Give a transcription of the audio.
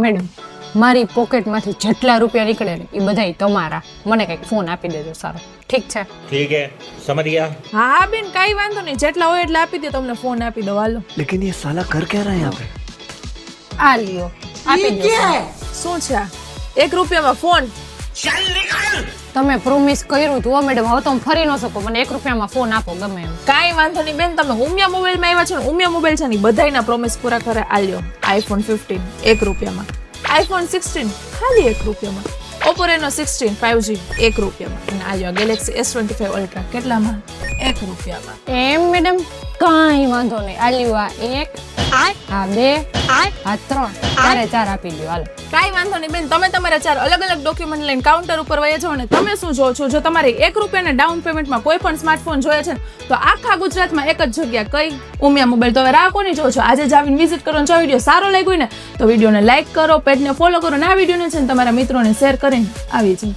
Madam મારી પોકેટમાંથી જેટલા રૂપિયા નીકળે ને એ બધાય તમારા. મને કંઈક ફોન આપી દેજો સારો. ઠીક છે? ठीक है समझ गया. હા બેન કઈ વાંધો નહીં, જેટલા હોય એટલે આપી દો, તમને ફોન આપી દો. હાલો. लेकिन ये साला कर क्या रहा है यहाँ पे? આ લ્યો આપી દો. શું છે આ? 1 રૂપિયામાં ફોન? તમે પ્રોમિસ કર્યું હતું મેડમ, હવે તો હું ફરી ન શકો. મને 1 રૂપિયામાં ફોન આપો ગમે એમ. કાંઈ વાંધો નહીં બેન, તમે ઉમિયા મોબાઈલમાં આવ્યા છો ને, ઉમિયા મોબાઈલ છે ને બધાયના પ્રોમિસ પૂરા કરે. આલ્યો iPhone 15 1 રૂપિયામાં, iPhone 16 ખાલી 1 રૂપિયામાં, Oppo Reno 16 5G 1 રૂપિયામાં, અને આલ્યો Galaxy S25 Ultra કેટલામાં? 1 રૂપિયામાં. એમ મેડમ કાંઈ વાંધો નહીં. આ લ્યો આ 1, આ 2, આ 3, તારે 4 આપી દો. હાલો. કાંઈ વાંધો નહીં બેન, તમે તમારા 4 અલગ અલગ ડોક્યુમેન્ટ લઈને કાઉન્ટર ઉપર વયા જાઓ ને. તમે શું જોવો છો? જો તમારે 1 રૂપિયાના ડાઉન પેમેન્ટમાં કોઈ પણ સ્માર્ટફોન જોઈએ છે ને, તો આખા ગુજરાતમાં એક જ જગ્યા કઈ? ઉમિયા મોબાઈલ. તો હવે રાહ કોની જોવો છો? આજે જ આવીને વિઝિટ કરો. જો વિડીયો સારો લાગ્યો ને તો વિડીયોને લાઈક કરો, પેજને ફોલો કરો, અને આ વિડીયોને છે ને તમારા મિત્રોને શેર કરીને આવી જાય.